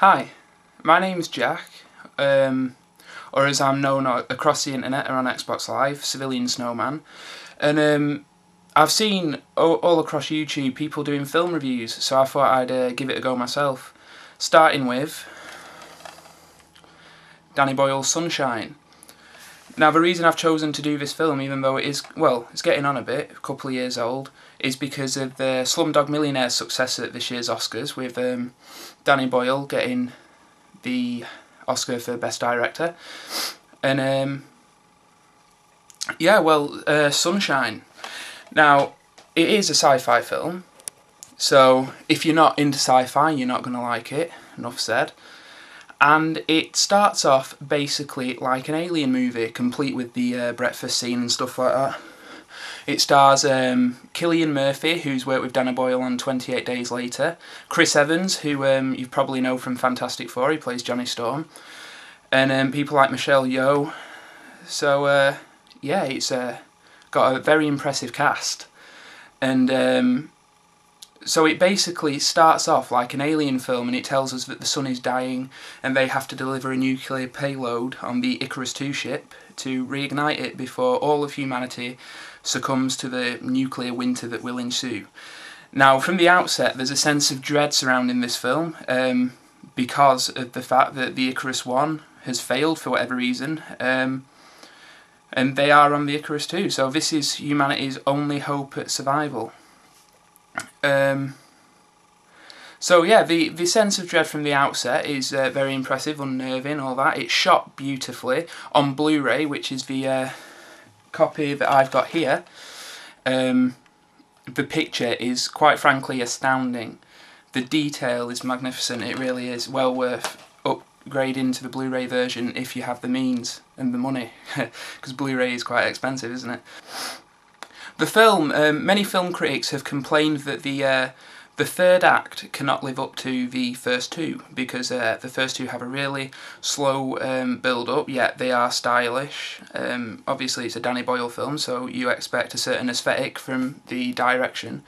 Hi, my name's Jack, or as I'm known across the internet or on Xbox Live, Civilian Snowman, and I've seen all across YouTube people doing film reviews, so I thought I'd give it a go myself, starting with Danny Boyle's Sunshine. Now the reason I've chosen to do this film, even though it is, well, it's getting on a bit, a couple of years old, is because of the Slumdog Millionaire's success at this year's Oscars, with Danny Boyle getting the Oscar for Best Director. And Sunshine. Now, it is a sci-fi film, so if you're not into sci-fi, you're not going to like it, enough said. And it starts off basically like an alien movie, complete with the breakfast scene and stuff like that. It stars Cillian Murphy, who's worked with Danny Boyle on 28 Days Later, Chris Evans, who you probably know from Fantastic Four, he plays Johnny Storm, and people like Michelle Yeoh. So yeah, it's got a very impressive cast, and so it basically starts off like an alien film, and it tells us that the sun is dying and they have to deliver a nuclear payload on the Icarus II ship to reignite it before all of humanity succumbs to the nuclear winter that will ensue. Now, from the outset, there's a sense of dread surrounding this film because of the fact that the Icarus I has failed for whatever reason, and they are on the Icarus II, so this is humanity's only hope at survival. So yeah, the sense of dread from the outset is very impressive, unnerving, all that. It's shot beautifully on Blu-ray, which is the copy that I've got here. The picture is quite frankly astounding. The detail is magnificent. It really is well worth upgrading to the Blu-ray version if you have the means and the money, because Blu-ray is quite expensive, isn't it? The film, many film critics have complained that the third act cannot live up to the first two, because the first two have a really slow build-up, yet they are stylish. Obviously it's a Danny Boyle film, so you expect a certain aesthetic from the direction.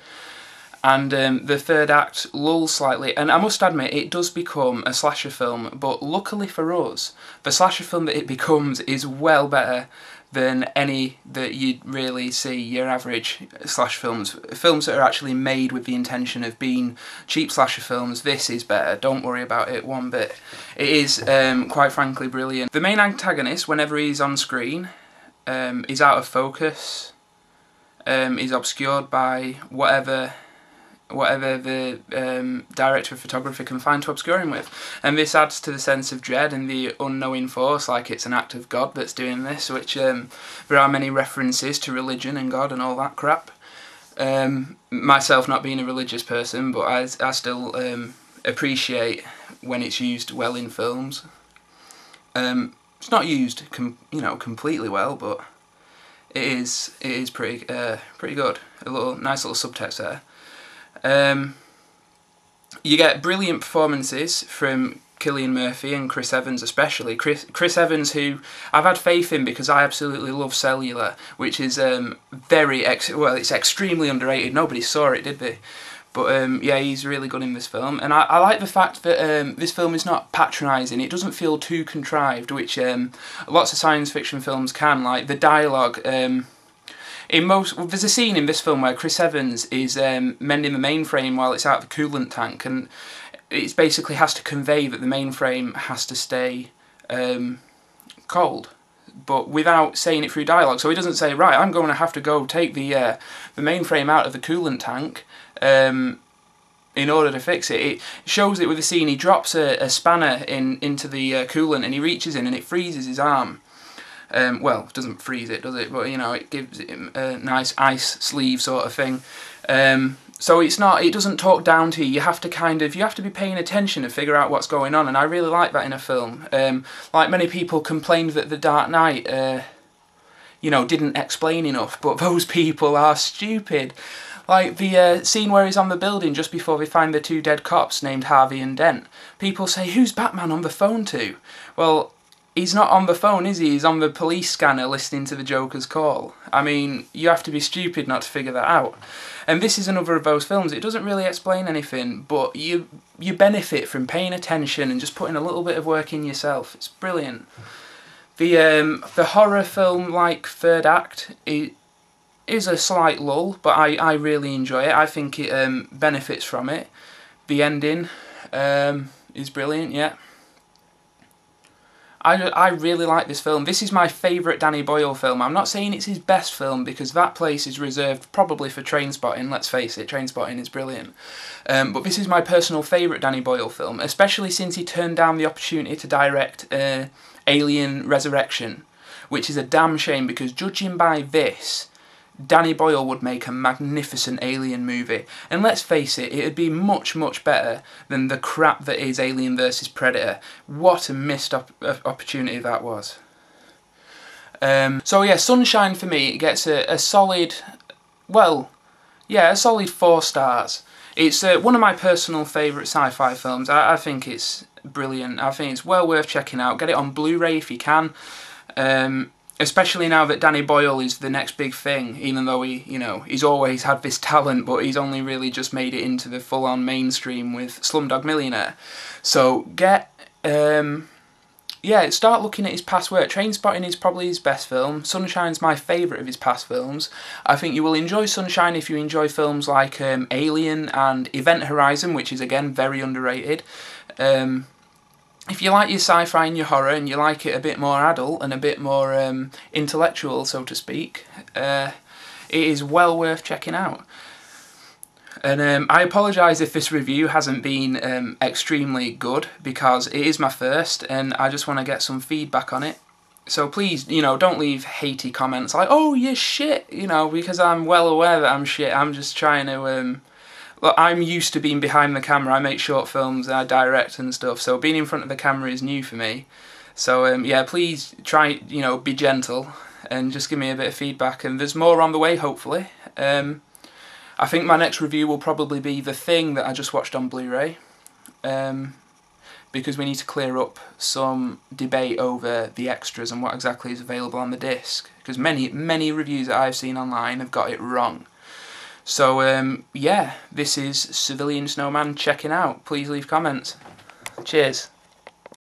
And the third act lulls slightly, and I must admit it does become a slasher film, but luckily for us, the slasher film that it becomes is well better than any that you'd really see your average slasher films. Films that are actually made with the intention of being cheap slasher films, this is better, don't worry about it one bit. It is, quite frankly, brilliant. The main antagonist, whenever he's on screen, is out of focus, is obscured by whatever the director of photography can find to obscure him with. And this adds to the sense of dread and the unknowing force, like it's an act of God that's doing this, which there are many references to religion and God and all that crap. Myself not being a religious person, but I still appreciate when it's used well in films. It's not used completely well, but it is pretty good. Nice little subtext there. You get brilliant performances from Cillian Murphy and Chris Evans especially. Chris Evans, who I've had faith in because I absolutely love Cellular, which is it's extremely underrated. Nobody saw it, did they? But yeah, he's really good in this film, and I like the fact that this film is not patronising. It doesn't feel too contrived, which lots of science fiction films can. Like the dialogue. There's a scene in this film where Chris Evans is mending the mainframe while it's out of the coolant tank, and it basically has to convey that the mainframe has to stay cold, but without saying it through dialogue. So he doesn't say, right, I'm going to have to go take the mainframe out of the coolant tank in order to fix it. It shows it with a scene. He drops a spanner into the coolant, and he reaches in and it freezes his arm. Well, it doesn't freeze it, does it? But it gives it a nice ice sleeve sort of thing. So it doesn't talk down to you. You have to be paying attention to figure out what's going on, and I really like that in a film. Like many people complained that The Dark Knight, didn't explain enough, but those people are stupid. Like the scene where he's on the building just before they find the two dead cops named Harvey and Dent. People say, who's Batman on the phone to? Well, he's not on the phone, is he? He's on the police scanner listening to the Joker's call. I mean, you have to be stupid not to figure that out. And this is another of those films. It doesn't really explain anything, but you benefit from paying attention and just putting a little bit of work in yourself. It's brilliant. The horror film like third act is a slight lull, but I really enjoy it. I think it benefits from it. The ending is brilliant, yeah. I really like this film. This is my favourite Danny Boyle film. I'm not saying it's his best film, because that place is reserved probably for Trainspotting, let's face it, Trainspotting is brilliant. But this is my personal favourite Danny Boyle film, especially since he turned down the opportunity to direct Alien Resurrection, which is a damn shame, because judging by this, Danny Boyle would make a magnificent Alien movie. And let's face it, it'd be much, much better than the crap that is Alien vs Predator. What a missed opportunity that was. So yeah, Sunshine for me, it gets a solid, well, yeah, a solid 4 stars. It's one of my personal favourite sci-fi films. I think it's brilliant. I think it's well worth checking out. Get it on Blu-ray if you can. Especially now that Danny Boyle is the next big thing, even though he's always had this talent, but he's only really just made it into the full-on mainstream with Slumdog Millionaire. So start looking at his past work. Trainspotting is probably his best film. Sunshine's my favourite of his past films. I think you will enjoy Sunshine if you enjoy films like Alien and Event Horizon, which is again very underrated. If you like your sci-fi and your horror, and you like it a bit more adult and a bit more intellectual, so to speak, it is well worth checking out. And I apologise if this review hasn't been extremely good, because it is my first, and I just want to get some feedback on it. So please, don't leave hatey comments like, "Oh, you're shit," because I'm well aware that I'm shit. I'm just trying to... Look, I'm used to being behind the camera. I make short films, I direct and stuff, so being in front of the camera is new for me. So yeah, please try, be gentle and just give me a bit of feedback, and there's more on the way, hopefully. I think my next review will probably be The Thing that I just watched on Blu-ray, because we need to clear up some debate over the extras and what exactly is available on the disc, because many reviews that I've seen online have got it wrong. So, yeah, this is Civilian Snowman checking out. Please leave comments. Cheers.